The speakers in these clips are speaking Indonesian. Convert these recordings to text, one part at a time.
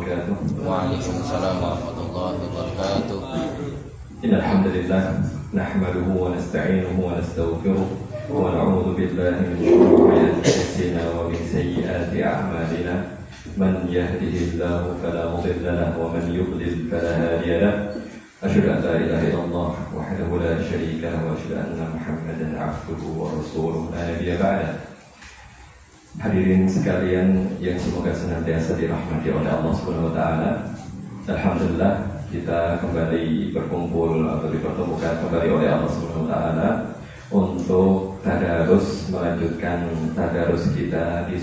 وبركاته. وعليكم السلام ورحمة الله وبركاته. إن الحمد لله نحمده ونستعينه ونستغفره ونعوذ بالله من شرور أنفسنا ومن سيئات أعمالنا. من يهده الله فلا مضل له ومن يضلل فلا هادي له. أشهد أن لا إله إلا الله وحده لا شريك له وأشهد أن محمدا عبده ورسوله لا نبي بعده. Hadirin sekalian yang semoga senantiasa dirahmati oleh Allah Subhanahu wa taala. Alhamdulillah kita kembali berkumpul atau dipertemukan kembali oleh Allah Subhanahu wa taala untuk tadarus, melanjutkan tadarus kita di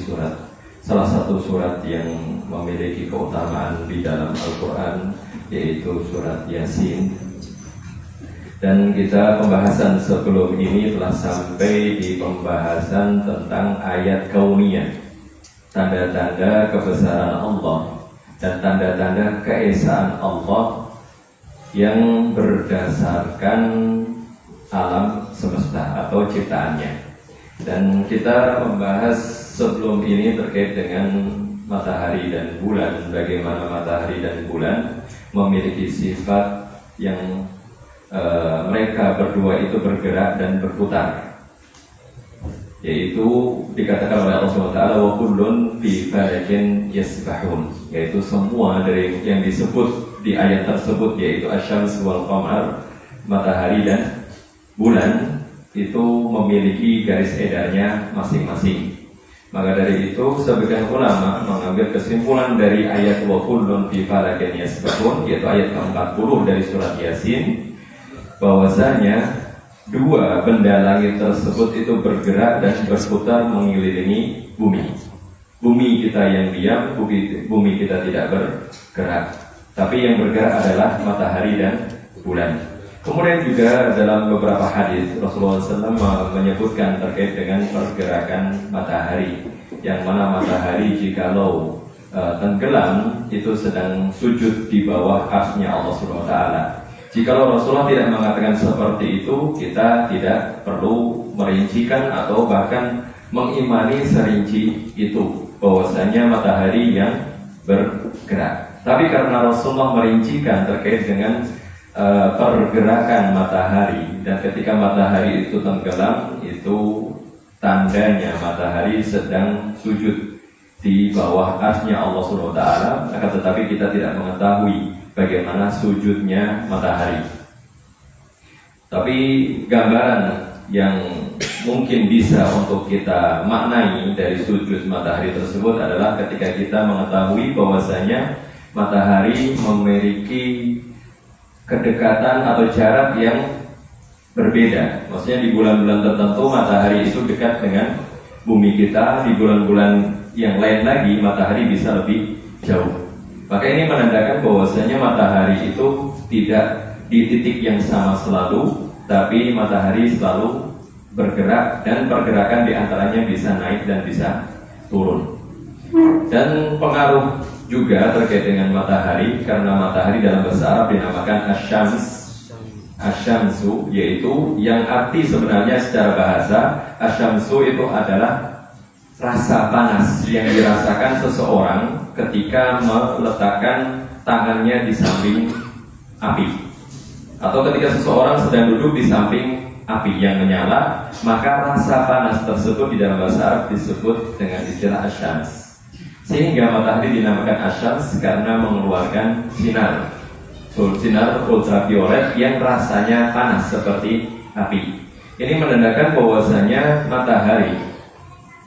salah satu surat yang memiliki keutamaan di dalam Al-Qur'an, yaitu surat Yasin. Dan kita pembahasan sebelum ini telah sampai di pembahasan tentang ayat kauniyah, tanda-tanda kebesaran Allah dan tanda-tanda keesaan Allah yang berdasarkan alam semesta atau ciptaannya. Dan kita membahas sebelum ini terkait dengan matahari dan bulan, bagaimana matahari dan bulan memiliki sifat yang mereka berdua itu bergerak dan berputar, yaitu dikatakan oleh Allah SWT wa kullun fi falakin yasbahun, yaitu semua dari yang disebut di ayat tersebut, yaitu asyams wal qamar, matahari dan bulan, itu memiliki garis edarnya masing-masing. Maka dari itu sebagian ulama mengambil kesimpulan dari ayat wa kullun fi falakin yasbahun, yaitu ayat ke-40 dari surat Yasin, bahwasanya dua benda langit tersebut itu bergerak dan berputar mengelilingi bumi. Bumi kita yang diam, bumi kita tidak bergerak, tapi yang bergerak adalah matahari dan bulan. Kemudian juga dalam beberapa hadis Rasulullah SAW menyebutkan terkait dengan pergerakan matahari, yang mana matahari jikalau tenggelam itu sedang sujud di bawah arsy-Nya Allah Subhanahu wa taala. Jikalau Rasulullah tidak mengatakan seperti itu, kita tidak perlu merincikan atau bahkan mengimani serinci itu bahwasanya matahari yang bergerak. Tapi karena Rasulullah merincikan terkait dengan pergerakan matahari, dan ketika matahari itu tenggelam, itu tandanya matahari sedang sujud di bawah arsy-Nya Allah Subhanahu wa taala. Akan tetapi kita tidak mengetahui bagaimana sujudnya matahari. Tapi gambaran yang mungkin bisa untuk kita maknai dari sujud matahari tersebut adalah ketika kita mengetahui bahwasanya matahari memiliki kedekatan atau jarak yang berbeda. Maksudnya di bulan-bulan tertentu matahari itu dekat dengan bumi kita, di bulan-bulan yang lain lagi matahari bisa lebih jauh. Maka ini menandakan bahwasanya matahari itu tidak di titik yang sama selalu, tapi matahari selalu bergerak dan pergerakan diantaranya bisa naik dan bisa turun. Dan pengaruh juga terkait dengan matahari, karena matahari dalam bahasa Arab dinamakan asyamsu, yaitu yang arti sebenarnya secara bahasa asyamsu itu adalah rasa panas yang dirasakan seseorang ketika meletakkan tangannya di samping api, atau ketika seseorang sedang duduk di samping api yang menyala, maka rasa panas tersebut di dalam bahasa Arab disebut dengan istilah asyams. Sehingga matahari dinamakan asyams karena mengeluarkan sinar ultraviolet yang rasanya panas seperti api. Ini menandakan bahwasanya matahari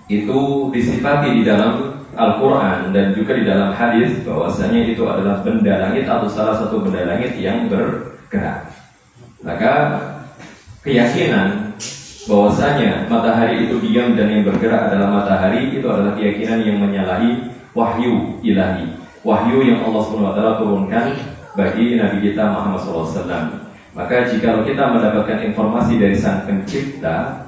itu disifati di dalam Al-Quran dan juga di dalam hadis bahwasanya itu adalah benda langit atau salah satu benda langit yang bergerak. Maka keyakinan bahwasanya matahari itu diam dan yang bergerak adalah matahari, itu adalah keyakinan yang menyalahi wahyu ilahi, wahyu yang Allah SWT turunkan bagi Nabi kita Muhammad SAW. Maka jika kita mendapatkan informasi dari Sang Pencipta,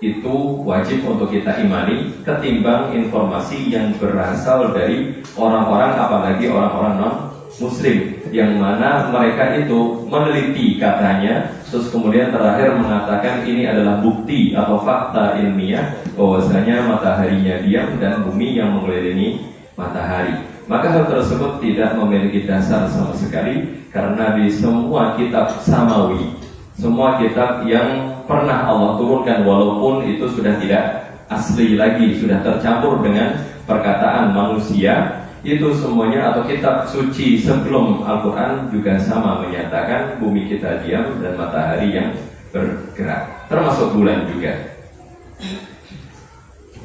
itu wajib untuk kita imani ketimbang informasi yang berasal dari orang-orang, apalagi orang-orang non-muslim, yang mana mereka itu meneliti katanya, terus kemudian terakhir mengatakan ini adalah bukti atau fakta ilmiah bahwasanya mataharinya diam dan bumi yang mengelilingi matahari. maka hal tersebut tidak memiliki dasar sama sekali, karena di semua kitab samawi, semua kitab yang pernah Allah turunkan, walaupun itu sudah tidak asli lagi, sudah tercampur dengan perkataan manusia, itu semuanya, atau kitab suci sebelum Al-Quran juga sama menyatakan bumi kita diam dan matahari yang bergerak, termasuk bulan juga.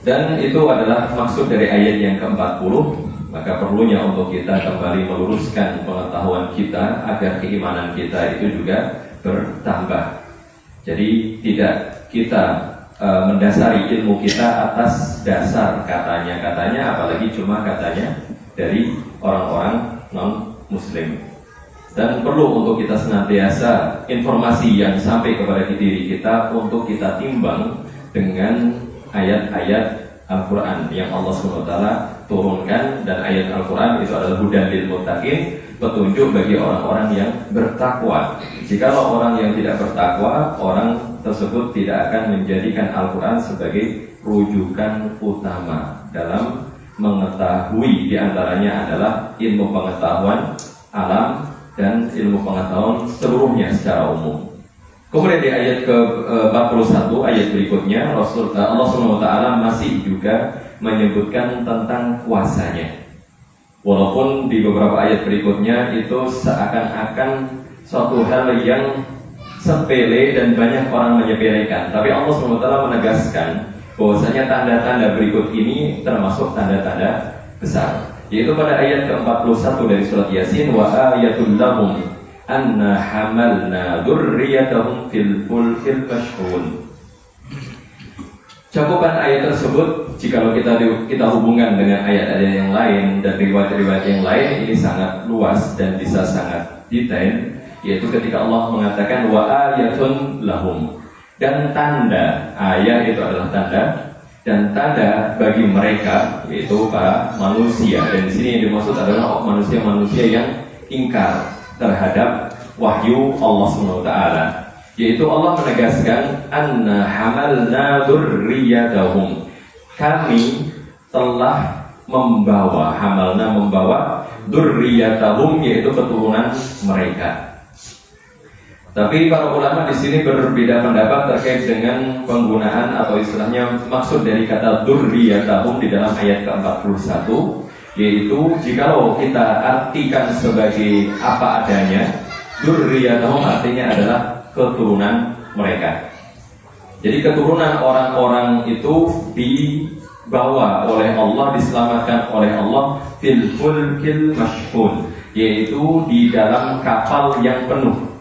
Dan itu adalah maksud dari ayat yang ke-40. Maka perlunya untuk kita kembali meluruskan pengetahuan kita agar keimanan kita itu juga bertambah. Jadi tidak kita mendasari ilmu kita atas dasar katanya, apalagi cuma katanya dari orang-orang non-muslim. Dan perlu untuk kita senantiasa informasi yang sampai kepada diri kita untuk kita timbang dengan ayat-ayat Al-Quran yang Allah SWT turunkan. Dan ayat Al-Quran itu adalah hudan lil muttaqin, petunjuk bagi orang-orang yang bertakwa. Jikalau orang yang tidak bertakwa, orang tersebut tidak akan menjadikan Al-Quran sebagai rujukan utama dalam mengetahui. Di antaranya adalah ilmu pengetahuan alam dan ilmu pengetahuan seluruhnya secara umum. Kemudian di ayat ke-41, ayat berikutnya, Allah SWT masih juga menyebutkan tentang kuasanya. Walaupun di beberapa ayat berikutnya itu seakan-akan suatu hal yang sepele dan banyak orang menyepelekan, tapi Allah SWT menegaskan bahwasanya tanda-tanda berikut ini termasuk tanda-tanda besar, yaitu pada ayat ke-41 dari surat Yasin, wa ayatul lahum anna hamalna dzurriyyatahum fil fulkil mashhun. Cakupan ayat tersebut, jika kita hubungkan dengan ayat-ayat yang lain dan riwayat-riwayat yang lain, ini sangat luas dan bisa sangat detail, yaitu ketika Allah mengatakan wa ayatun lahum, dan tanda. Ayat itu adalah tanda, dan tanda bagi mereka, yaitu para manusia. Dan di sini yang dimaksud adalah manusia-manusia yang ingkar terhadap wahyu Allah SWT, yaitu Allah menegaskan anna hamalna dzurriyyatahum, kami telah membawa, hamalna membawa, dzurriyyatahum yaitu keturunan mereka. Tapi para ulama di sini berbeda pendapat terkait dengan penggunaan atau istilahnya maksud dari kata dzurriyyatahum di dalam ayat ke-41, yaitu jikalau kita artikan sebagai apa adanya, dzurriyyatahum artinya adalah keturunan mereka. Jadi keturunan orang-orang itu dibawa oleh Allah, diselamatkan oleh Allah fil fulkil mashhun, yaitu di dalam kapal yang penuh.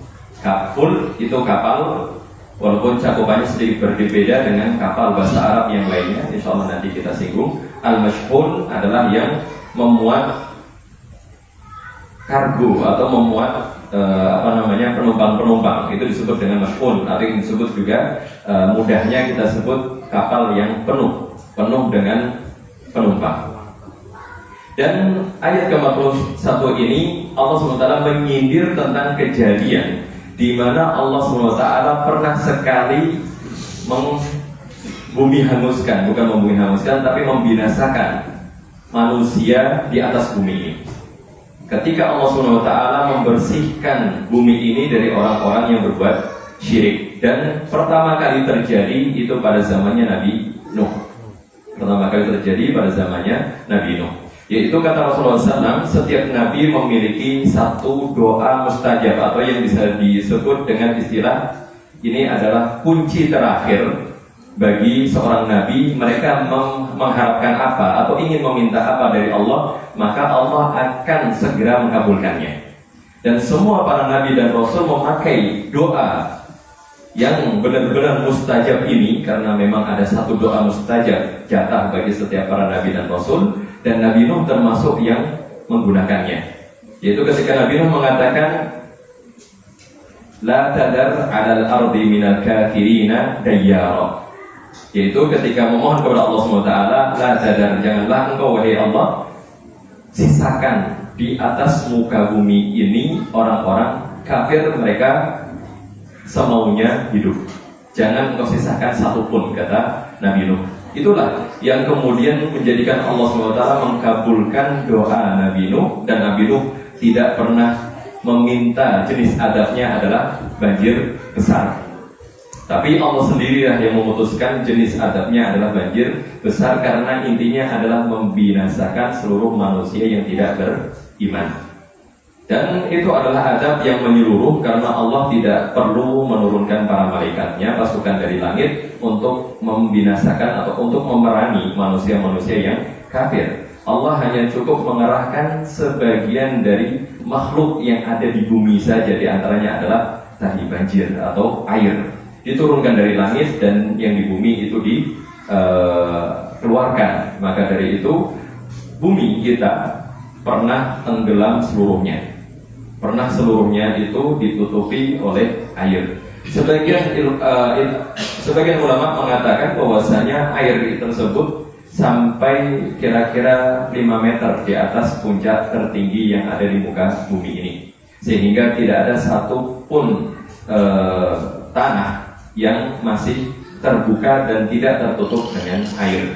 Full itu kapal, walaupun cakupannya sedikit berbeda dengan kapal bahasa Arab yang lainnya, insya Allah nanti kita singgung. Al-mashhun adalah yang memuat kargo atau memuat penumpang-penumpang, itu disebut dengan mashhun, atau yang disebut juga mudahnya kita sebut kapal yang penuh dengan penumpang. Dan ayat ke-41 ini Allah SWT menyindir tentang kejadian di mana Allah SWT pernah sekali bumi hanguskan, bukan membumi hanguskan, tapi membinasakan manusia di atas bumi ini. Ketika Allah SWT membersihkan bumi ini dari orang-orang yang berbuat syirik, dan pertama kali terjadi itu pada zamannya Nabi Nuh. Pertama kali terjadi pada zamannya Nabi Nuh, yaitu kata Rasulullah SAW, setiap Nabi memiliki satu doa mustajab, atau yang bisa disebut dengan istilah ini adalah kunci terakhir bagi seorang Nabi. Mereka mengharapkan apa atau ingin meminta apa dari Allah, maka Allah akan segera mengabulkannya. Dan semua para Nabi dan Rasul memakai doa yang benar-benar mustajab ini, karena memang ada satu doa mustajab jatah bagi setiap para Nabi dan Rasul. Dan Nabi Nuh termasuk yang menggunakannya, yaitu ketika Nabi Nuh mengatakan la tadar 'alal ardi minal kafirina dayyara, yaitu ketika memohon kepada Allah SWT, la tadar, janganlah engkau wahai Allah sisakan di atas muka bumi ini orang-orang kafir, mereka semaunya hidup, jangan engkau sisakan satupun, kata Nabi Nuh. Itulah yang kemudian menjadikan Allah SWT mengabulkan doa Nabi Nuh, dan Nabi Nuh tidak pernah meminta jenis adabnya adalah banjir besar. Tapi Allah sendirilah yang memutuskan jenis adabnya adalah banjir besar, karena intinya adalah membinasakan seluruh manusia yang tidak beriman. Dan itu adalah adab yang menyeluruh, karena Allah tidak perlu menurunkan para malaikatnya, pasukan dari langit, untuk membinasakan atau untuk memerangi manusia-manusia yang kafir. Allah hanya cukup mengerahkan sebagian dari makhluk yang ada di bumi saja, di antaranya adalah tadi banjir atau air. Diturunkan dari langit dan yang di bumi itu dikeluarkan. Maka dari itu bumi kita pernah tenggelam seluruhnya. Pernah seluruhnya itu ditutupi oleh air. Sebagian ulama mengatakan bahwasanya air tersebut sampai kira-kira 5 meter di atas puncak tertinggi yang ada di muka bumi ini, sehingga tidak ada satupun tanah yang masih terbuka dan tidak tertutup dengan air.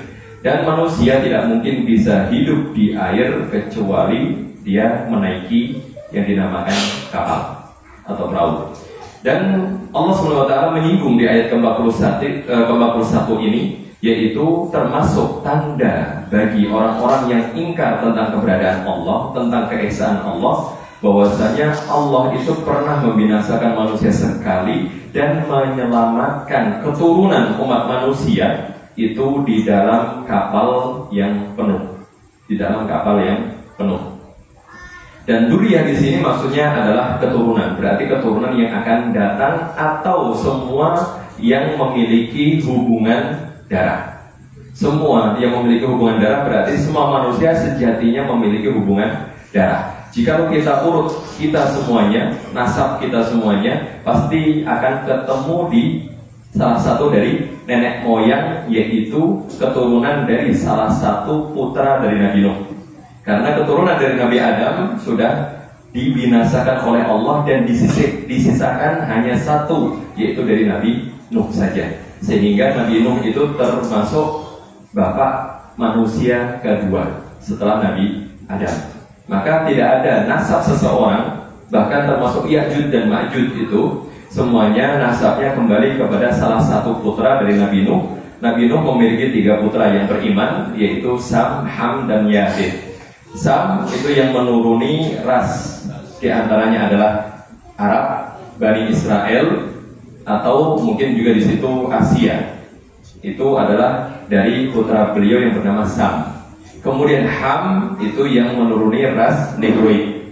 Dan manusia tidak mungkin bisa hidup di air kecuali dia menaiki yang dinamakan kapal atau perahu. Dan Allah SWT menyinggung di ayat ke-41 ini, yaitu termasuk tanda bagi orang-orang yang ingkar tentang keberadaan Allah, tentang keesaan Allah, bahwasanya Allah itu pernah membinasakan manusia sekali dan menyelamatkan keturunan umat manusia itu di dalam kapal yang penuh, di dalam kapal yang penuh. Dan dzurriyyah di sini maksudnya adalah keturunan, berarti keturunan yang akan datang atau semua yang memiliki hubungan darah. Semua yang memiliki hubungan darah berarti semua manusia sejatinya memiliki hubungan darah. Jika kita urut kita semuanya, nasab kita semuanya, pasti akan ketemu di salah satu dari nenek moyang, yaitu keturunan dari salah satu putra dari Nabi Nuh. Karena keturunan dari Nabi Adam sudah dibinasakan oleh Allah dan disisakan hanya satu, yaitu dari Nabi Nuh saja. Sehingga Nabi Nuh itu termasuk bapak manusia kedua setelah Nabi Adam. Maka tidak ada nasab seseorang, bahkan termasuk Ya'juj dan Ma'juj itu semuanya nasabnya kembali kepada salah satu putra dari Nabi Nuh. Nabi Nuh memiliki 3 putra yang beriman, yaitu Sam, Ham, dan Yafith. Sam itu yang menuruni ras, di antaranya adalah Arab, Bani Israel, atau mungkin juga di situ Asia. Itu adalah dari putra beliau yang bernama Sam. Kemudian Ham itu yang menuruni ras Negroid.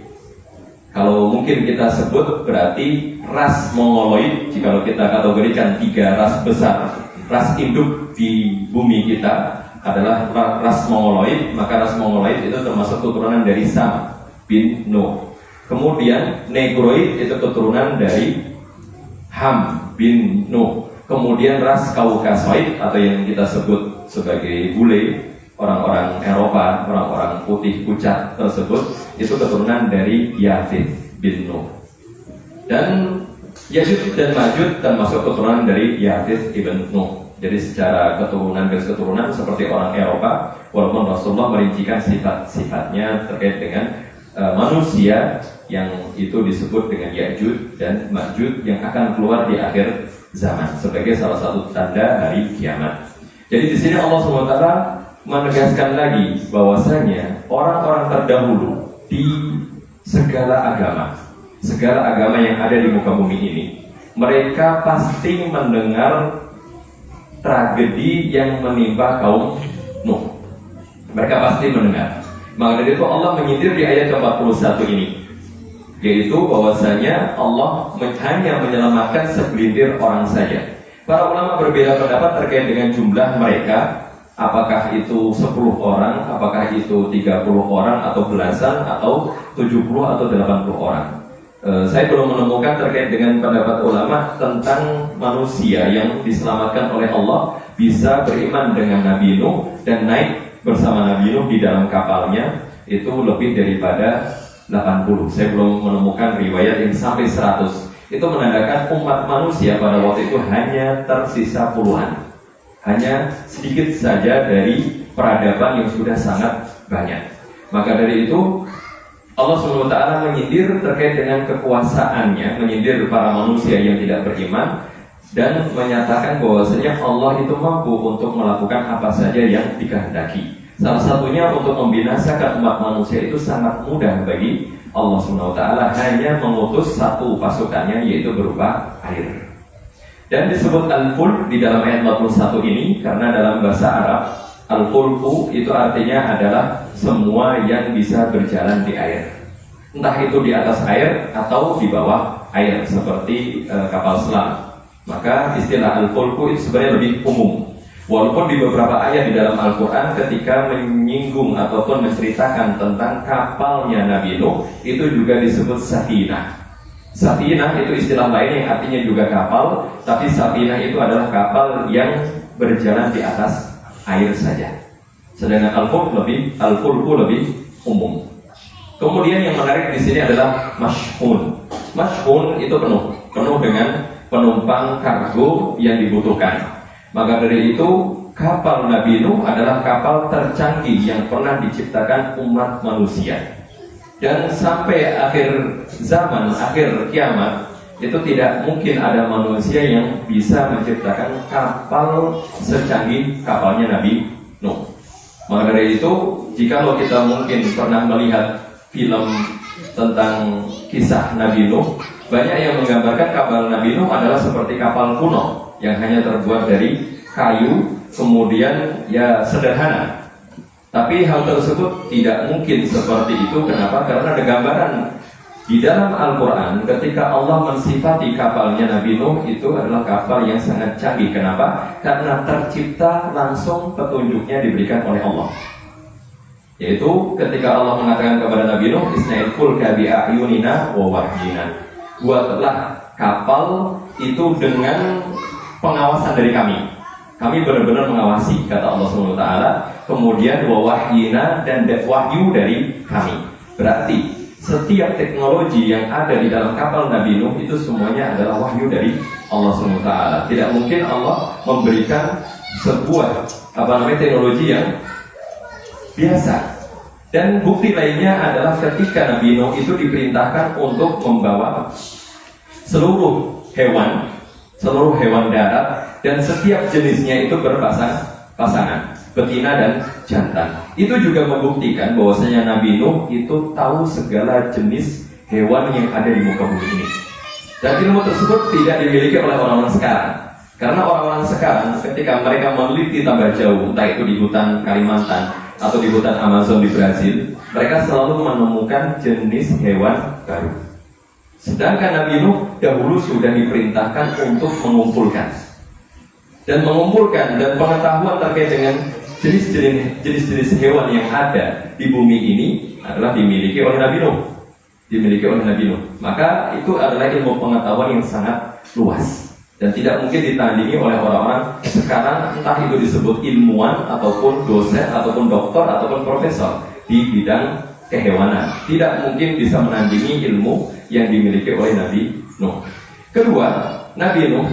Kalau mungkin kita sebut berarti ras Mongoloid. Jika kita kategorikan 3 ras besar, ras induk di bumi kita adalah ras Mongoloid, maka ras Mongoloid itu termasuk keturunan dari Sam bin Nuh. Kemudian Negroid itu keturunan dari Ham bin Nuh. Kemudian ras Kaukasoid atau yang kita sebut sebagai bule, orang-orang Eropa, orang-orang putih pucat tersebut, itu keturunan dari Yafith bin Nuh. Dan Ya'juj dan Ma'juj termasuk keturunan dari Yafith ibn Nuh. Jadi secara garis keturunan seperti orang Eropa, walaupun Rasulullah merincikan sifat-sifatnya terkait dengan manusia yang itu disebut dengan Ya'juj dan Ma'juj yang akan keluar di akhir zaman sebagai salah satu tanda hari kiamat. Jadi di sini Allah SWT menegaskan lagi bahwasanya orang-orang terdahulu di segala agama yang ada di muka bumi ini, mereka pasti mendengar tragedi yang menimpa kaum Nuh. Mereka pasti mendengar. Maka dari itu Allah menyindir di ayat ke-41 ini, yaitu bahwasanya Allah hanya menyelamatkan segelintir orang saja. Para ulama berbeda pendapat terkait dengan jumlah mereka, apakah itu 10 orang, apakah itu 30 orang, atau belasan, atau 70 atau 80 orang. Saya belum menemukan terkait dengan pendapat ulama tentang manusia yang diselamatkan oleh Allah bisa beriman dengan Nabi Nuh dan naik bersama Nabi Nuh di dalam kapalnya itu lebih daripada 80. Saya belum menemukan riwayat yang sampai 100. Itu menandakan umat manusia pada waktu itu hanya tersisa puluhan. hanya sedikit saja dari peradaban yang sudah sangat banyak. Maka dari itu Allah SWT menyindir terkait dengan kekuasaannya, menyindir para manusia yang tidak beriman, dan menyatakan bahwasanya Allah itu mampu untuk melakukan apa saja yang dikehendaki. Salah satunya untuk membinasakan umat manusia itu sangat mudah bagi Allah SWT, hanya mengutus satu pasukannya, yaitu berupa air. Dan disebut Al-Fulk di dalam ayat 41 ini karena dalam bahasa Arab Al-Fulku itu artinya adalah semua yang bisa berjalan di air, entah itu di atas air atau di bawah air, seperti kapal selam. Maka istilah Al-Fulku itu sebenarnya lebih umum. Walaupun di beberapa ayat di dalam Al-Quran ketika menyinggung ataupun menceritakan tentang kapalnya Nabi Nuh, itu juga disebut Safinah. Safinah itu istilah lain yang artinya juga kapal, tapi Safinah itu adalah kapal yang berjalan di atas air saja. Sedangkan Al-Fulku lebih umum. Kemudian yang menarik di sini adalah mashhun. Mashhun itu penuh dengan penumpang kargo yang dibutuhkan. Maka dari itu kapal Nabi Nuh adalah kapal tercanggih yang pernah diciptakan umat manusia. Dan sampai akhir zaman, akhir kiamat, itu tidak mungkin ada manusia yang bisa menciptakan kapal secanggih kapalnya Nabi Nuh. Maka dari itu, jikalau kita mungkin pernah melihat film tentang kisah Nabi Nuh, banyak yang menggambarkan kapal Nabi Nuh adalah seperti kapal kuno yang hanya terbuat dari kayu, kemudian ya sederhana. Tapi hal tersebut tidak mungkin seperti itu. Kenapa? Karena ada gambaran di dalam Al-Quran ketika Allah mensifati kapalnya Nabi Nuh itu adalah kapal yang sangat canggih. Kenapa? Karena tercipta langsung, petunjuknya diberikan oleh Allah. Yaitu ketika Allah mengatakan kepada Nabi Nuh, Isna'il fulka bi'ayunina wa wahyina, buatlah kapal itu dengan pengawasan dari kami. Kami benar-benar mengawasi, kata Allah SWT. Kemudian wahyina, dan wahyu dari kami. Berarti setiap teknologi yang ada di dalam kapal Nabi Nuh itu semuanya adalah wahyu dari Allah SWT. Tidak mungkin Allah memberikan sebuah teknologi yang biasa. Dan bukti lainnya adalah ketika Nabi Nuh itu diperintahkan untuk membawa seluruh hewan darat, dan setiap jenisnya itu berpasangan, betina dan jantan. Itu juga membuktikan bahwasanya Nabi Nuh itu tahu segala jenis hewan yang ada di muka bumi ini. Dan ilmu tersebut tidak dimiliki oleh orang-orang sekarang. Karena orang-orang sekarang ketika mereka meneliti tambah jauh, entah itu di hutan Kalimantan atau di hutan Amazon di Brazil, mereka selalu menemukan jenis hewan baru. Sedangkan Nabi Nuh dahulu sudah diperintahkan untuk mengumpulkan dan pengetahuan terkait dengan jenis-jenis hewan yang ada di bumi ini adalah dimiliki oleh Nabi Nuh. Maka itu adalah ilmu pengetahuan yang sangat luas dan tidak mungkin ditandingi oleh orang-orang sekarang, entah itu disebut ilmuwan ataupun dosen ataupun doktor ataupun profesor di bidang kehewanan. Tidak mungkin bisa menandingi ilmu yang dimiliki oleh Nabi Nuh. Kedua, Nabi Nuh,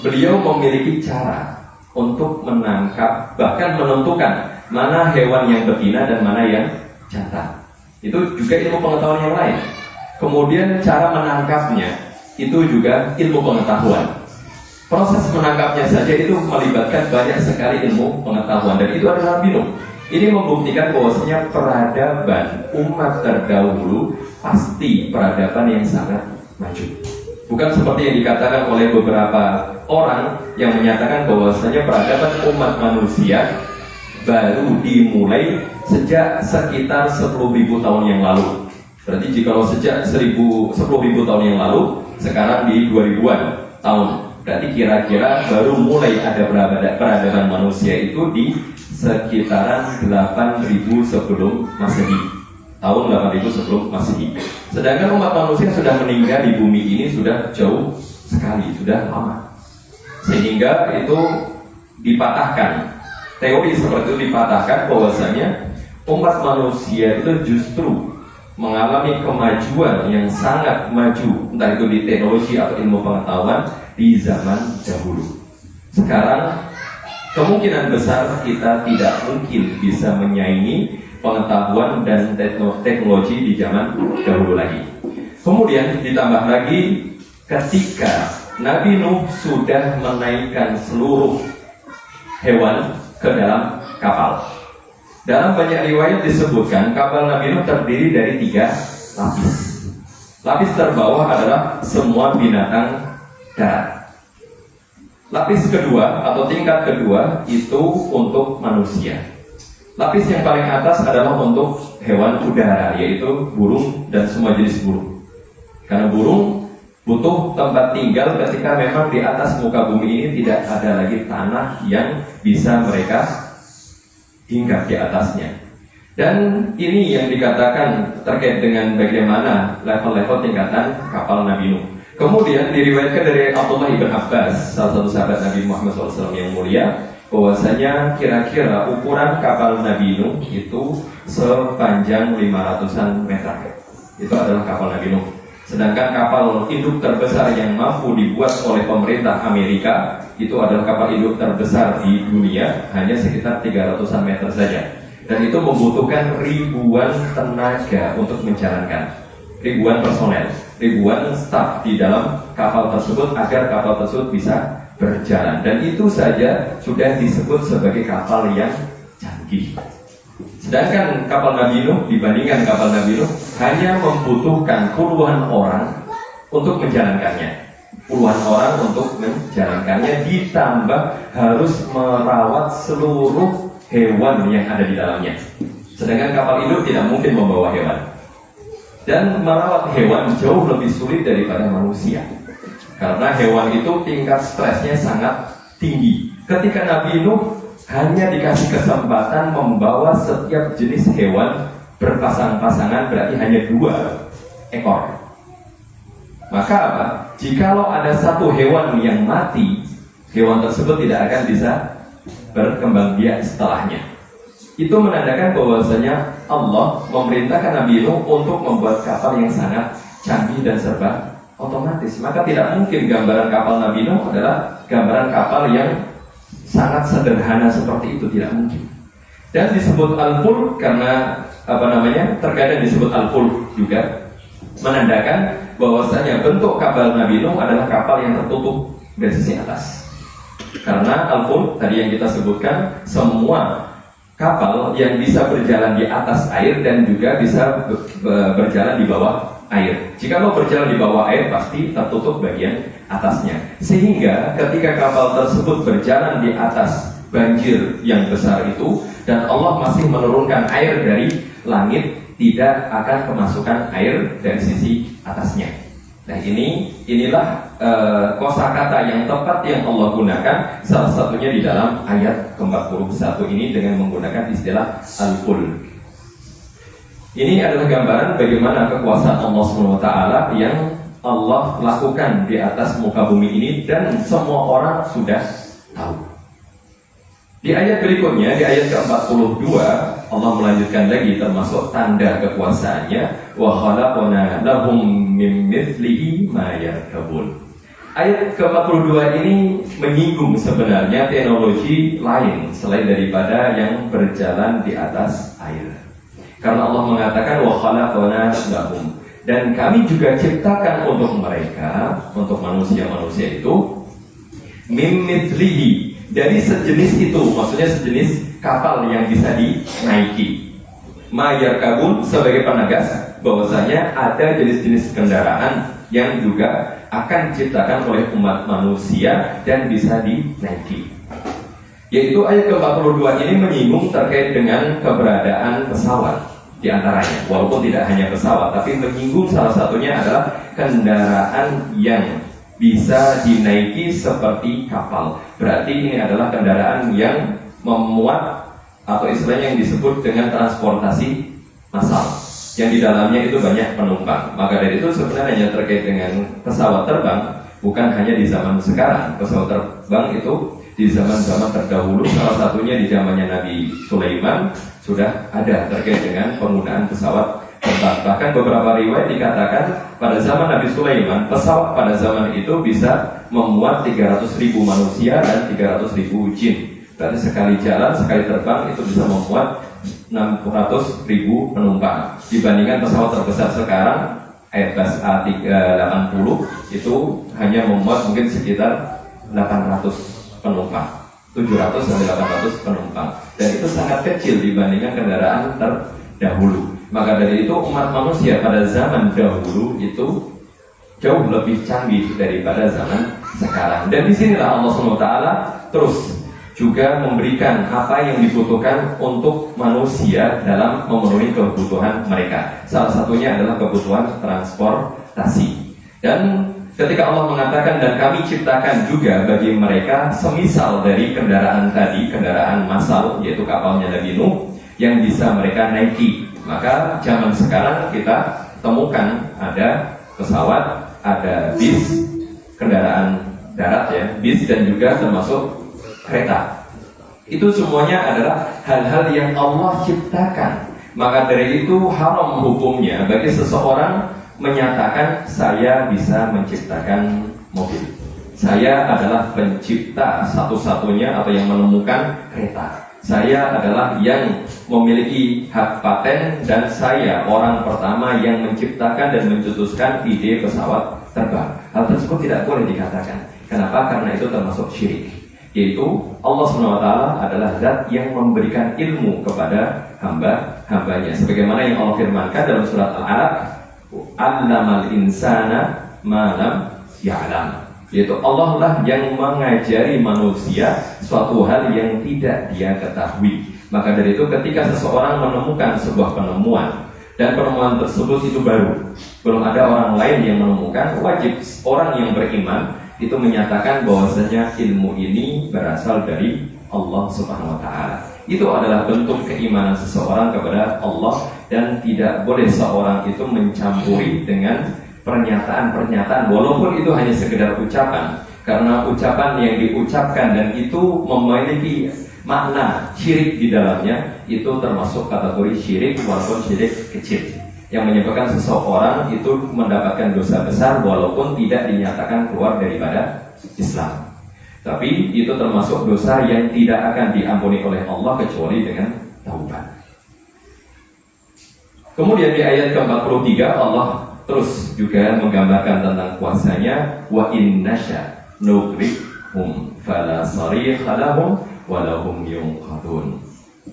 beliau memiliki cara untuk menangkap, bahkan menentukan mana hewan yang betina dan mana yang jantan. Itu juga ilmu pengetahuan yang lain. Kemudian cara menangkapnya itu juga ilmu pengetahuan. Proses menangkapnya saja itu melibatkan banyak sekali ilmu pengetahuan, dan itu adalah Nabi Nuh. Ini membuktikan bahwasanya peradaban umat terdahulu pasti peradaban yang sangat maju. Bukan seperti yang dikatakan oleh beberapa orang yang menyatakan bahwasanya peradaban umat manusia baru dimulai sejak sekitar 10.000 tahun yang lalu. Berarti jika sejak 10.000 tahun yang lalu, sekarang di 2000-an tahun, berarti kira-kira baru mulai ada peradaban manusia itu di sekitaran 8.000 sebelum Masehi. Tahun 8.000 sebelum Masehi. Sedangkan umat manusia sudah meninggal di bumi ini sudah jauh sekali, sudah lama. Sehingga itu dipatahkan. Teori seperti itu dipatahkan bahwasanya umat manusia itu justru mengalami kemajuan yang sangat maju, entah itu di teknologi atau ilmu pengetahuan di zaman dahulu. Sekarang kemungkinan besar kita tidak mungkin bisa menyaingi pengetahuan dan teknologi di zaman dahulu lagi. Kemudian ditambah lagi ketika Nabi Nuh sudah menaikkan seluruh hewan ke dalam kapal. Dalam banyak riwayat disebutkan kapal Nabi Nuh terdiri dari 3 lapis. Lapis terbawah adalah semua binatang darat. Lapis kedua atau tingkat kedua itu untuk manusia. Lapis yang paling atas adalah untuk hewan udara, yaitu burung dan semua jenis burung. Karena burung butuh tempat tinggal ketika memang di atas muka bumi ini tidak ada lagi tanah yang bisa mereka hinggap di atasnya. Dan ini yang dikatakan terkait dengan bagaimana level-level tingkatan kapal Nabi Nuh. Kemudian diriwayatkan dari Abdullah ibn Abbas, salah satu sahabat Nabi Muhammad SAW yang mulia, bahwasanya kira-kira ukuran kapal Nabi Nuh itu sepanjang 500-an meter. Itu adalah kapal Nabi Nuh. Sedangkan kapal induk terbesar yang mampu dibuat oleh pemerintah Amerika itu adalah kapal induk terbesar di dunia, hanya sekitar 300-an meter saja. Dan itu membutuhkan ribuan tenaga untuk menjalankan, ribuan personel, ribuan staf di dalam kapal tersebut agar kapal tersebut bisa berjalan. Dan itu saja sudah disebut sebagai kapal yang canggih. Sedangkan kapal Nabi Nuh dibandingkan kapal Nabi Nuh hanya membutuhkan puluhan orang untuk menjalankannya. Puluhan orang untuk menjalankannya, ditambah harus merawat seluruh hewan yang ada di dalamnya. Sedangkan kapal induk tidak mungkin membawa hewan. Dan merawat hewan jauh lebih sulit daripada manusia. Karena hewan itu tingkat stresnya sangat tinggi. Ketika Nabi Nuh hanya dikasih kesempatan membawa setiap jenis hewan berpasang-pasangan, berarti hanya 2 ekor. Maka apa? Jikalau ada satu hewan yang mati, hewan tersebut tidak akan bisa berkembang biak setelahnya. Itu menandakan bahwasanya Allah memerintahkan Nabi Nuh untuk membuat kapal yang sangat canggih dan serba otomatis. Maka tidak mungkin gambaran kapal Nabi Nuh adalah gambaran kapal yang sangat sederhana seperti itu, tidak mungkin. Dan disebut Al-Fulk karena terkadang disebut Al-Fulk juga menandakan bahwasanya bentuk kapal Nabi Nuh adalah kapal yang tertutup dari sisi atas. Karena Al-Fulk tadi yang kita sebutkan, semua kapal yang bisa berjalan di atas air dan juga bisa berjalan di bawah air. Jika mau berjalan di bawah air, pasti tertutup bagian atasnya. Sehingga ketika kapal tersebut berjalan di atas banjir yang besar itu, dan Allah masih menurunkan air dari langit, tidak akan kemasukan air dari sisi atasnya. Nah inilah kosakata yang tepat yang Allah gunakan, salah satunya di dalam ayat ke-41 ini dengan menggunakan istilah Al-Fulk. Ini adalah gambaran bagaimana kekuasaan Allah SWT yang Allah lakukan di atas muka bumi ini dan semua orang sudah tahu. Di ayat berikutnya, di ayat ke-42, Allah melanjutkan lagi termasuk tanda kekuasaannya, wa khalaqna lahum min mithlihi ma yarkabun. Ayat ke-42 ini menyinggung sebenarnya teknologi lain selain daripada yang berjalan di atas air. Karena Allah mengatakan wa khalaqna lahum, dan kami juga ciptakan untuk mereka, untuk manusia-manusia itu, min mithlihi, dari sejenis itu, maksudnya sejenis kapal yang bisa dinaiki. Mayar kabun sebagai penegas bahwasanya ada jenis-jenis kendaraan yang juga akan diciptakan oleh umat manusia dan bisa dinaiki. Yaitu ayat ke-42 ini menyinggung terkait dengan keberadaan pesawat di antaranya. Walaupun tidak hanya pesawat, tapi menyinggung salah satunya adalah kendaraan yang bisa dinaiki seperti kapal. Berarti ini adalah kendaraan yang memuat atau istilahnya yang disebut dengan transportasi massal, yang di dalamnya itu banyak penumpang. Maka dari itu sebenarnya terkait dengan pesawat terbang bukan hanya di zaman sekarang. Pesawat terbang itu di zaman-zaman terdahulu, salah satunya di zamannya Nabi Sulaiman sudah ada terkait dengan penggunaan pesawat terbang. Bahkan beberapa riwayat dikatakan pada zaman Nabi Sulaiman, pesawat pada zaman itu bisa memuat 300.000 manusia dan 300.000 jin. Berarti sekali jalan, sekali terbang itu bisa memuat 600.000 penumpang. Dibandingkan pesawat terbesar sekarang Airbus A380 itu hanya memuat mungkin sekitar 800 penumpang, 700 sampai 800 penumpang. Dan itu sangat kecil dibandingkan kendaraan terdahulu. Maka dari itu umat manusia pada zaman dahulu itu jauh lebih canggih daripada zaman sekarang. Dan disinilah Allah SWT terus juga memberikan apa yang dibutuhkan untuk manusia dalam memenuhi kebutuhan mereka. Salah satunya adalah kebutuhan transportasi. Dan ketika Allah mengatakan dan kami ciptakan juga bagi mereka semisal dari kendaraan tadi, kendaraan massal yaitu kapalnya Nabi Nuh yang bisa mereka naiki. Maka zaman sekarang kita temukan ada pesawat, ada bis, kendaraan darat ya, bis dan juga termasuk kereta. Itu semuanya adalah hal-hal yang Allah ciptakan. Maka dari itu haram hukumnya bagi seseorang menyatakan saya bisa menciptakan mobil, saya adalah pencipta satu-satunya atau yang menemukan kereta, saya adalah yang memiliki hak paten, dan saya orang pertama yang menciptakan dan mencetuskan ide pesawat terbang. Hal tersebut tidak boleh dikatakan. Kenapa? Karena itu termasuk syirik. Yaitu Allah SWT adalah zat yang memberikan ilmu kepada hamba-hambanya. Sebagaimana yang Allah firmankan dalam surat Al-Alaq, Allamal insana ma lam ya'lam. Yaitu Allah lah yang mengajari manusia suatu hal yang tidak dia ketahui. Maka dari itu ketika seseorang menemukan sebuah penemuan dan penemuan tersebut itu baru, belum ada orang lain yang menemukan, wajib orang yang beriman itu menyatakan bahwasanya ilmu ini berasal dari Allah Subhanahu wa Ta'ala. Itu adalah bentuk keimanan seseorang kepada Allah, dan tidak boleh seorang itu mencampuri dengan pernyataan-pernyataan walaupun itu hanya sekedar ucapan, karena ucapan yang diucapkan dan itu memiliki makna syirik di dalamnya, itu termasuk kategori syirik walaupun syirik kecil yang menyebabkan seseorang itu mendapatkan dosa besar walaupun tidak dinyatakan keluar daripada Islam. Tapi itu termasuk dosa yang tidak akan diampuni oleh Allah kecuali dengan taubat. Kemudian di ayat ke-43 Allah terus juga menggambarkan tentang kuasanya, wa innasya nughriqhum fala sarikha lahum wa lahum yunqadun.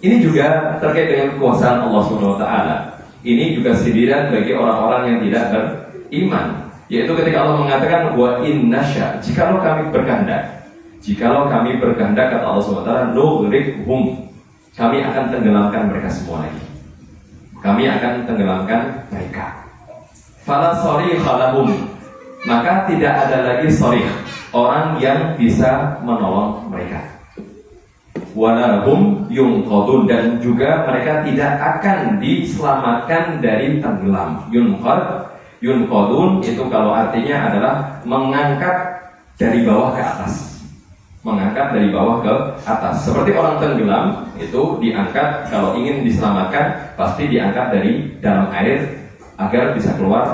Ini juga terkait dengan kekuasaan Allah Subhanahu wa Ta'ala. Ini juga sindiran bagi orang-orang yang tidak beriman, yaitu ketika Allah mengatakan wa innasya, jikalau kami berkehendak, kata Allah SWT, nughriqhum, kami akan tenggelamkan mereka semua lagi, kami akan tenggelamkan mereka. Fala sarikha lahum, maka tidak ada lagi sarikh, orang yang bisa menolong mereka. Walahum yunqadun, dan juga mereka tidak akan diselamatkan dari tenggelam. Yunqadun itu kalau artinya adalah mengangkat dari bawah ke atas, mengangkat dari bawah ke atas. Seperti orang tenggelam itu diangkat, kalau ingin diselamatkan pasti diangkat dari dalam air agar bisa keluar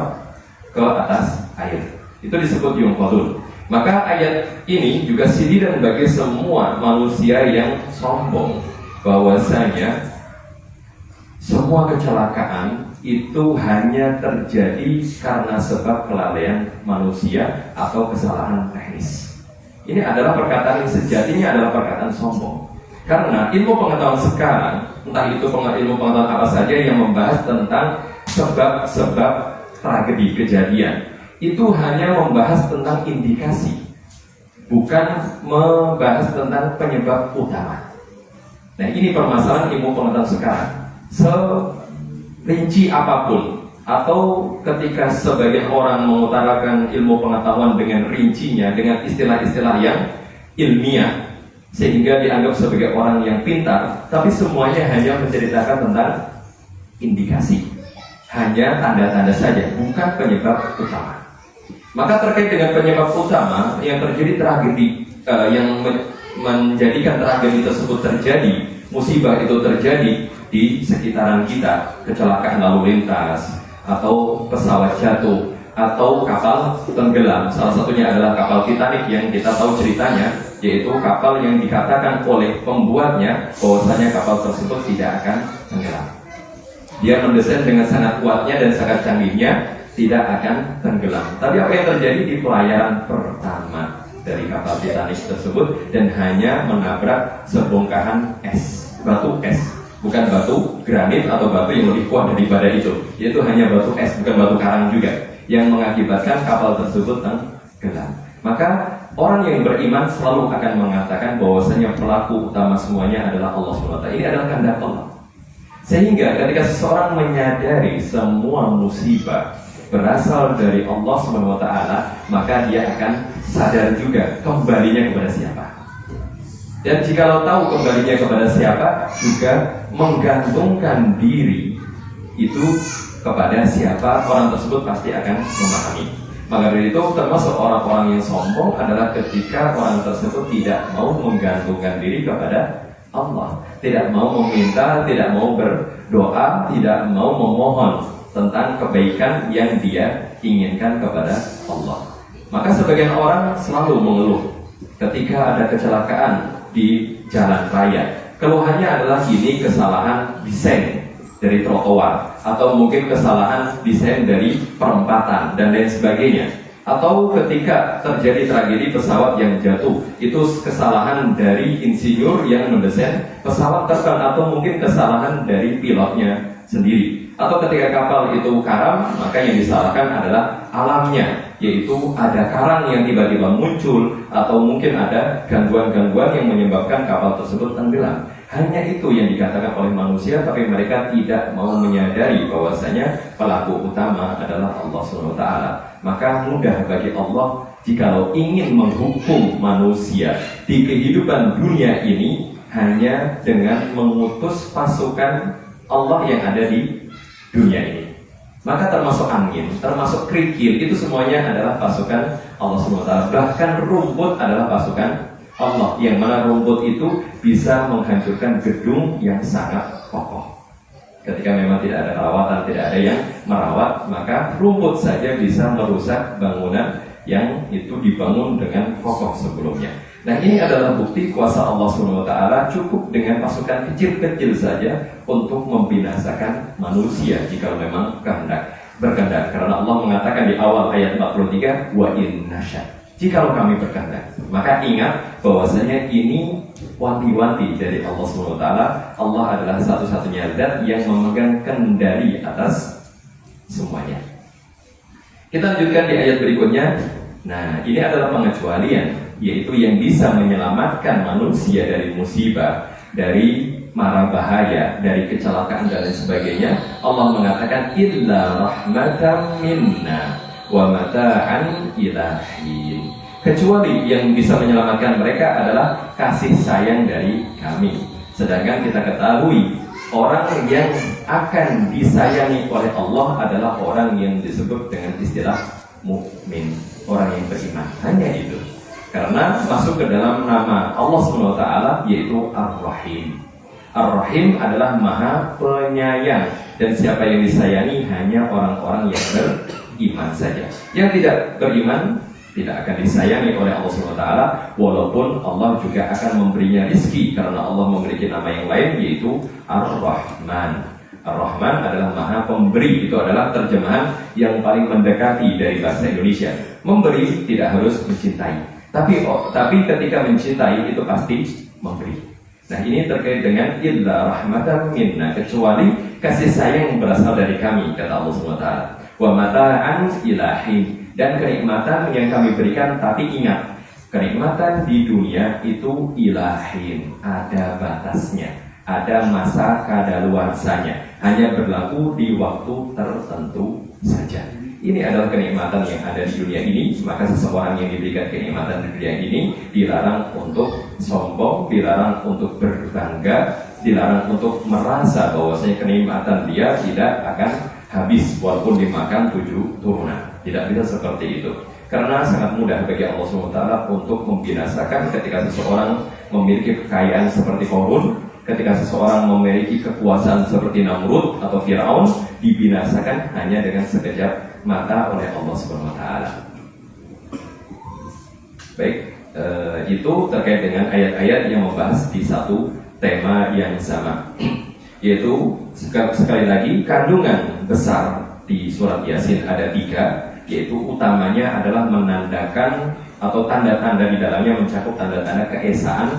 ke atas air. Itu disebut yunqadun. Maka ayat ini juga sindiran bagi semua manusia yang sombong, bahwasanya semua kecelakaan itu hanya terjadi karena sebab kelalaian manusia atau kesalahan teknis. Ini adalah perkataan yang sejatinya adalah perkataan sombong. Karena ilmu pengetahuan sekarang, entah itu ilmu pengetahuan apa saja yang membahas tentang sebab-sebab tragedi kejadian, itu hanya membahas tentang indikasi, bukan membahas tentang penyebab utama. Nah, ini permasalahan ilmu pengetahuan sekarang. Serinci apapun, atau ketika sebagian orang mengutarakan ilmu pengetahuan dengan rincinya, dengan istilah-istilah yang ilmiah, sehingga dianggap sebagai orang yang pintar, tapi semuanya hanya menceritakan tentang indikasi, hanya tanda-tanda saja, bukan penyebab utama. Maka terkait dengan penyebab utama yang terjadi tragedi, yang menjadikan tragedi tersebut terjadi, musibah itu terjadi di sekitaran kita, kecelakaan lalu lintas, atau pesawat jatuh, atau kapal tenggelam. Salah satunya adalah kapal Titanic yang kita tahu ceritanya, yaitu kapal yang dikatakan oleh pembuatnya bahwasanya kapal tersebut tidak akan tenggelam. Dia mendesain dengan sangat kuatnya dan sangat canggihnya, tidak akan tenggelam. Tapi apa yang terjadi di pelayaran pertama dari kapal Titanic tersebut, dan hanya menabrak sebongkahan es, batu es, bukan batu granit atau batu yang lebih kuat daripada itu, yaitu hanya batu es, bukan batu karang juga, yang mengakibatkan kapal tersebut tenggelam. Maka orang yang beriman selalu akan mengatakan bahwasanya pelaku utama semuanya adalah Allah SWT. Ini adalah kehendak Allah. Sehingga ketika seseorang menyadari semua musibah berasal dari Allah SWT, maka dia akan sadar juga kembalinya kepada siapa. Dan jikalau tahu kembalinya kepada siapa, juga menggantungkan diri itu kepada siapa, orang tersebut pasti akan memahami. Maka dari itu termasuk orang-orang yang sombong adalah ketika orang tersebut tidak mau menggantungkan diri kepada Allah, tidak mau meminta, tidak mau berdoa, tidak mau memohon tentang kebaikan yang dia inginkan kepada Allah. Maka sebagian orang selalu mengeluh ketika ada kecelakaan di jalan raya. Keluhannya adalah ini kesalahan desain dari trotoar, atau mungkin kesalahan desain dari perempatan dan lain sebagainya. Atau ketika terjadi tragedi pesawat yang jatuh, itu kesalahan dari insinyur yang mendesain pesawat terbang, atau mungkin kesalahan dari pilotnya sendiri. Atau ketika kapal itu karam, maka yang disalahkan adalah alamnya, yaitu ada karang yang tiba-tiba muncul, atau mungkin ada gangguan-gangguan yang menyebabkan kapal tersebut tenggelam. Hanya itu yang dikatakan oleh manusia, tapi mereka tidak mau menyadari bahwasanya pelaku utama adalah Allah SWT. Maka mudah bagi Allah jikalau ingin menghukum manusia di kehidupan dunia ini hanya dengan mengutus pasukan Allah yang ada di dunia ini. Maka termasuk angin, termasuk kerikil, itu semuanya adalah pasukan Allah SWT. Bahkan rumput adalah pasukan Allah, yang mana rumput itu bisa menghancurkan gedung yang sangat kokoh. Ketika memang tidak ada perawatan, tidak ada yang merawat, maka rumput saja bisa merusak bangunan yang itu dibangun dengan kokoh sebelumnya. Nah, ini adalah bukti kuasa Allah SWT cukup dengan pasukan kecil-kecil saja untuk membinasakan manusia jika memang berkehendak. Karena Allah mengatakan di awal ayat 43, wa in nasya, jikalau kami berkehendak. Maka ingat bahwasanya ini wanti-wanti dari Allah SWT. Allah adalah satu-satunya zat yang memegang kendali atas semuanya. Kita lanjutkan di ayat berikutnya. Nah, ini adalah pengecualian, yaitu yang bisa menyelamatkan manusia dari musibah, dari mara bahaya, dari kecelakaan dan lain sebagainya. Allah mengatakan illa rahmatan minna wa mata'an ilahin. Kecuali yang bisa menyelamatkan mereka adalah kasih sayang dari kami. Sedangkan kita ketahui orang yang akan disayangi oleh Allah adalah orang yang disebut dengan istilah mukmin, orang yang beriman. Hanya itu. Karena masuk ke dalam nama Allah SWT, yaitu Ar-Rahim. Ar-Rahim adalah Maha Penyayang, dan siapa yang disayangi hanya orang-orang yang beriman saja. Yang tidak beriman tidak akan disayangi oleh Allah SWT, walaupun Allah juga akan memberinya rizki, karena Allah memiliki nama yang lain, yaitu Ar-Rahman. Ar-Rahman adalah Maha Pemberi. Itu adalah terjemahan yang paling mendekati dari bahasa Indonesia. Memberi tidak harus mencintai, tapi ketika mencintai itu pasti memberi. Nah, ini terkait dengan illa rahmatan minna, kecuali kasih sayang yang berasal dari kami, kata Allah SWT. Wa mata'an ilahin, dan kenikmatan yang kami berikan. Tapi ingat, kenikmatan di dunia itu ilahin, ada batasnya, ada masa kadaluarsanya, hanya berlaku di waktu tertentu saja. Ini adalah kenikmatan yang ada di dunia ini. Maka seseorang yang diberikan kenikmatan di dunia ini dilarang untuk sombong, dilarang untuk berbangga, dilarang untuk merasa bahwasanya kenikmatan dia tidak akan habis walaupun dimakan 7 turunan. Tidak bisa seperti itu. Karena sangat mudah bagi Allah SWT untuk membinasakan ketika seseorang memiliki kekayaan seperti Qarun, ketika seseorang memiliki kekuasaan seperti Namrud atau Fir'aun, dibinasakan hanya dengan sekejap mata oleh Allah SWT. Baik, itu terkait dengan ayat-ayat yang membahas di satu tema yang sama, yaitu sekali lagi kandungan besar di surat Yasin ada 3, yaitu utamanya adalah menandakan atau tanda-tanda di dalamnya mencakup tanda-tanda keesaan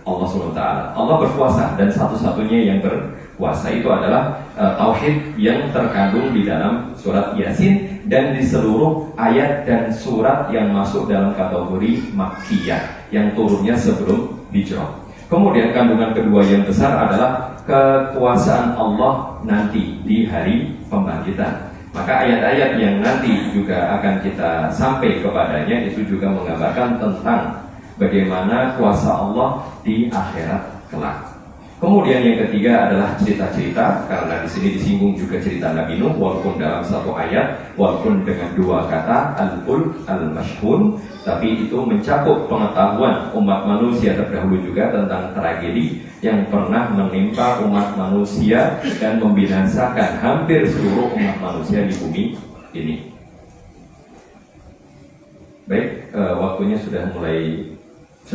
Allah SWT. Allah berkuasa dan satu-satunya yang berkuasa itu adalah tauhid yang terkandung di dalam surat Yasin dan di seluruh ayat dan surat yang masuk dalam kategori Makkiyah yang turunnya sebelum hijrah. Kemudian kandungan kedua yang besar adalah kekuasaan Allah nanti di hari pembangkitan. Maka ayat-ayat yang nanti juga akan kita sampai kepadanya itu juga menggambarkan tentang bagaimana kuasa Allah di akhirat kelak. Kemudian yang ketiga adalah cerita-cerita, karena di sini disinggung juga cerita Nabi Nuh, walaupun dalam satu ayat, walaupun dengan 2 kata al-fulk al-mashhun, tapi itu mencakup pengetahuan umat manusia terdahulu juga tentang tragedi yang pernah menimpa umat manusia dan membinasakan hampir seluruh umat manusia di bumi ini. Baik, waktunya sudah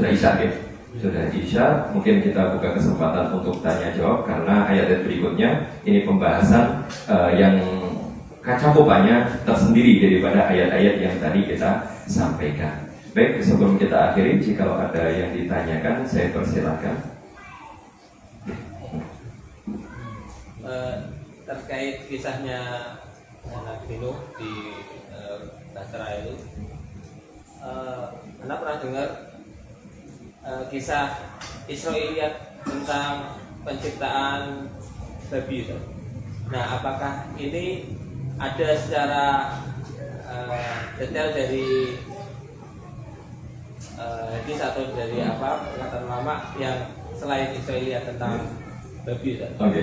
isya ya. Sudah isya, mungkin kita buka kesempatan untuk tanya jawab karena ayat berikutnya ini pembahasan yang cakupannya tersendiri daripada ayat-ayat yang tadi kita sampaikan. Baik, sebelum kita akhiri, jika ada yang ditanyakan, saya persilakan. Terkait kisahnya Nabi Nuh di Basra itu, Anda pernah dengar kisah Israiliyat tentang penciptaan babi itu? Nah, apakah ini ada secara detail dari hadis atau dari apa pernyataan ulama yang selain Israiliyat tentang babi itu? Oke,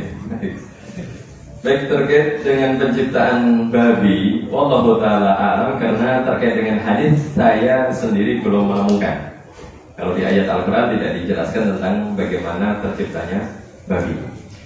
baik, terkait dengan penciptaan babi, wallahu ta'ala a'lam, karena terkait dengan hadis saya sendiri belum menemukan. Kalau di ayat Al-Quran tidak dijelaskan tentang bagaimana terciptanya babi.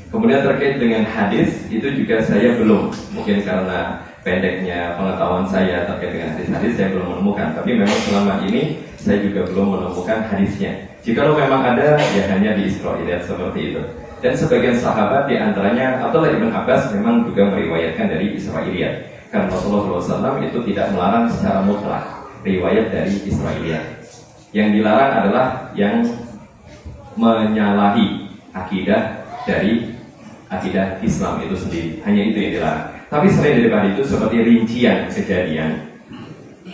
Kemudian terkait dengan hadis, itu juga saya belum, mungkin karena pendeknya pengetahuan saya terkait dengan hadis-hadis, saya belum menemukan. Tapi memang selama ini saya juga belum menemukan hadisnya. Jikalau memang ada, ya hanya di Israiliyat seperti itu. Dan sebagian sahabat diantaranya Abdullah ibn Abbas memang juga meriwayatkan dari Israiliyat. Karena Rasulullah SAW itu tidak melarang secara mutlak riwayat dari Israiliyat. Yang dilarang adalah yang menyalahi akidah dari akidah Islam itu sendiri. Hanya itu yang dilarang. Tapi selain daripada itu, seperti rincian kejadian,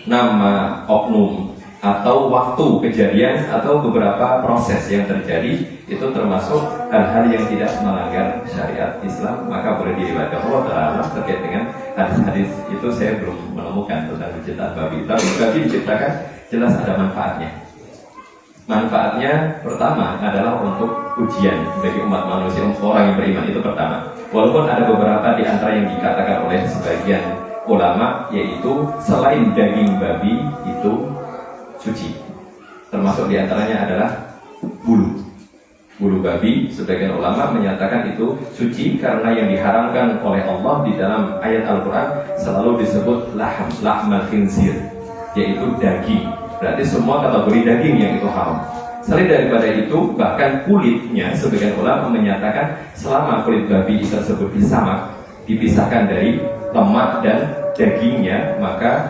nama oknum, atau waktu kejadian, atau beberapa proses yang terjadi, itu termasuk hal-hal yang tidak melanggar syariat Islam, maka boleh diriwayatkan. Allah Ta'ala terkait dengan hadis-hadis itu saya belum menemukan tentang penciptaan babi. Tapi babi diciptakan jelas ada manfaatnya. Manfaatnya pertama adalah untuk ujian bagi umat manusia, untuk orang yang beriman, itu pertama. Walaupun ada beberapa di antara yang dikatakan oleh sebagian ulama, yaitu selain daging babi itu suci. Termasuk di antaranya adalah bulu babi. Sebagian ulama menyatakan itu suci karena yang diharamkan oleh Allah di dalam ayat Al-Quran selalu disebut lahmal khinzir, yaitu daging. Berarti semua kategori daging yang itu haram. Selain daripada itu, bahkan kulitnya, sebagian ulama menyatakan selama kulit babi tersebut dipisahkan dari lemak dan dagingnya, maka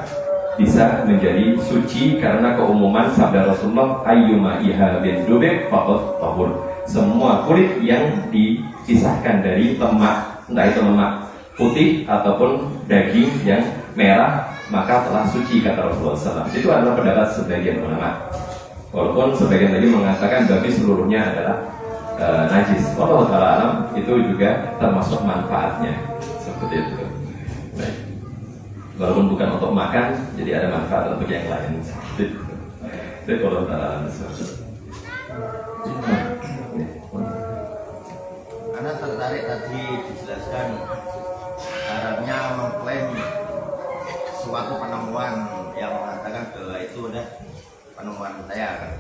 bisa menjadi suci karena keumuman sabda Rasulullah, ayyuma ihabin dubek faqad tahur. Semua kulit yang dipisahkan dari lemak, entah itu lemak putih ataupun daging yang merah, maka telah suci, kata Rasulullah SAW. Itu adalah pendapat sebagian ulama. Walaupun sebagian lagi mengatakan babi seluruhnya adalah najis. Allah Ta'ala alam, itu juga termasuk manfaatnya. Seperti itu. Baik. Walaupun bukan untuk makan, jadi ada manfaat untuk yang lain. Seperti itu. Jadi Allah Ta'ala alam. Karena tertarik tadi dijelaskan Arabnya mengklaim suatu penemuan yang mengatakan bahwa itu adalah penemuan saya kan.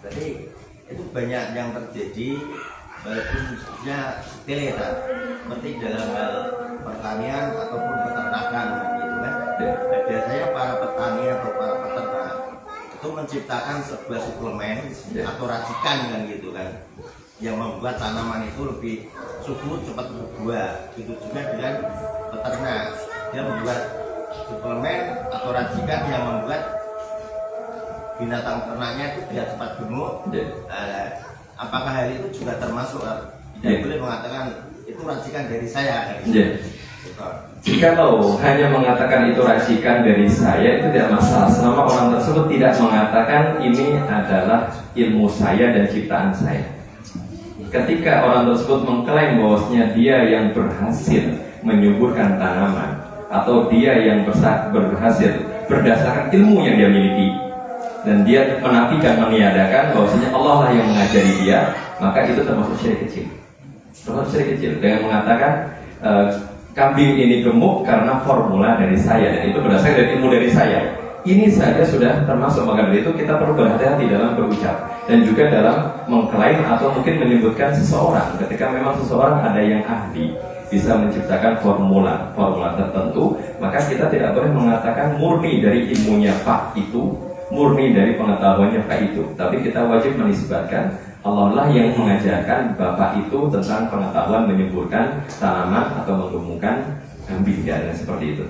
Jadi itu banyak yang terjadi walaupun sebenarnya sepele kan, seperti dalam hal pertanian ataupun peternakan gitu kan. Biasanya para petani atau para peternak itu menciptakan sebuah suplemen atau racikan kan gitu kan, yang membuat tanaman itu lebih subur, cepat berbuah. Itu juga dengan peternak, dia membuat suplemen atau racikan yang membuat binatang ternaknya itu biar cepat gemuk. Apakah hal itu juga termasuk? Tidak boleh mengatakan itu racikan dari saya. Jikalau hanya mengatakan itu racikan dari saya, itu tidak masalah selama orang tersebut tidak mengatakan ini adalah ilmu saya dan ciptaan saya. Ketika orang tersebut mengklaim bahwasanya dia yang berhasil menyuburkan tanaman, atau dia yang berhasil berdasarkan ilmu yang dia miliki, dan dia menafikan, meniadakan bahwasanya Allah lah yang mengajari dia, maka itu termasuk syirik kecil. Termasuk syirik kecil dengan mengatakan kambing ini gemuk karena formula dari saya, dan itu berdasarkan dari ilmu dari saya. Ini saja sudah termasuk. Maka dari itu kita perlu berhati-hati dalam berucap dan juga dalam mengklaim atau mungkin menyebutkan seseorang. Ketika memang seseorang ada yang ahli bisa menciptakan formula tertentu, maka kita tidak boleh mengatakan murni dari ilmunya Pak itu, murni dari pengetahuannya Pak itu. Tapi kita wajib menisbatkan Allah lah yang mengajarkan Bapak itu tentang pengetahuan menyuburkan tanaman atau menggemukkan kambing, dan seperti itu.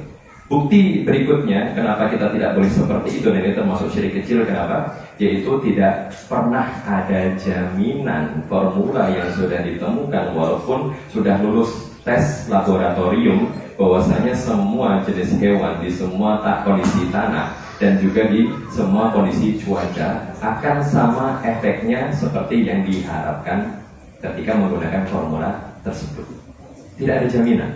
Bukti berikutnya kenapa kita tidak boleh seperti itu, dan ini termasuk syirik kecil, kenapa? Yaitu tidak pernah ada jaminan formula yang sudah ditemukan walaupun sudah lulus tes laboratorium bahwasanya semua jenis hewan di semua kondisi tanah dan juga di semua kondisi cuaca akan sama efeknya seperti yang diharapkan ketika menggunakan formula tersebut. Tidak ada jaminan,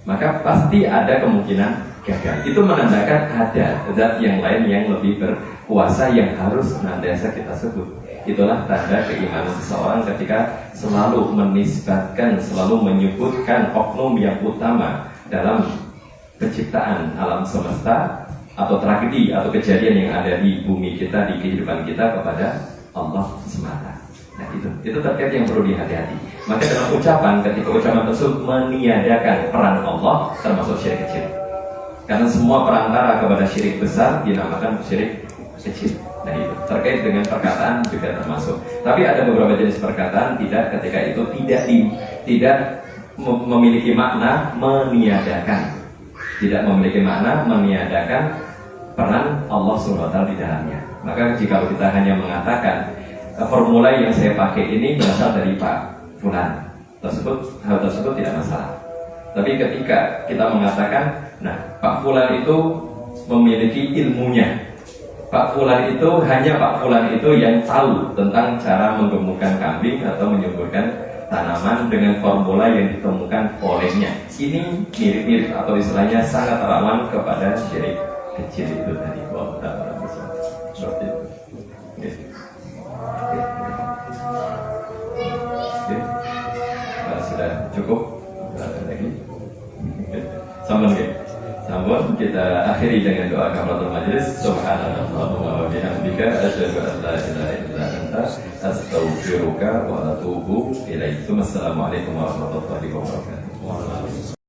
maka pasti ada kemungkinan gagal. Itu menandakan ada zat yang lain yang lebih berkuasa yang harus senantiasa kita sebut. Itulah tanda keimanan seseorang ketika selalu menisbatkan, selalu menyebutkan oknum yang utama dalam penciptaan alam semesta atau tragedi atau kejadian yang ada di bumi kita, di kehidupan kita, kepada Allah semata. Nah itu terkait yang perlu dihati-hati. Maka dalam ucapan, ketika ucapan tersebut meniadakan peran Allah, termasuk syirik kecil. Karena semua perantara kepada syirik besar dinamakan syirik kecil. Nah itu terkait dengan perkataan juga termasuk. Tapi ada beberapa jenis perkataan tidak, ketika itu tidak memiliki makna meniadakan, tidak memiliki makna meniadakan peran Allah SWT di dalamnya. Maka jika kita hanya mengatakan formula yang saya pakai ini berasal dari Pak Fulan, hal tersebut tidak masalah. Tapi ketika kita mengatakan, nah Pak Fulan itu memiliki ilmunya, Pak Fulan itu hanya Pak Fulan itu yang tahu tentang cara menggemukkan kambing atau menyuburkan tanaman dengan formula yang ditemukan olehnya, ini mirip-mirip atau istilahnya sangat rawan kepada syirik kecil itu tadi. Seperti itu. Sudah cukup? Ada lagi? Sampun kita akhiri dengan doa kafaratul majelis. Subhanallahumma wa bihamdika asyhadu an la ilaha illa anta astaghfiruka wa atubu ilaik. Wassalamualaikum warahmatullahi wabarakatuh.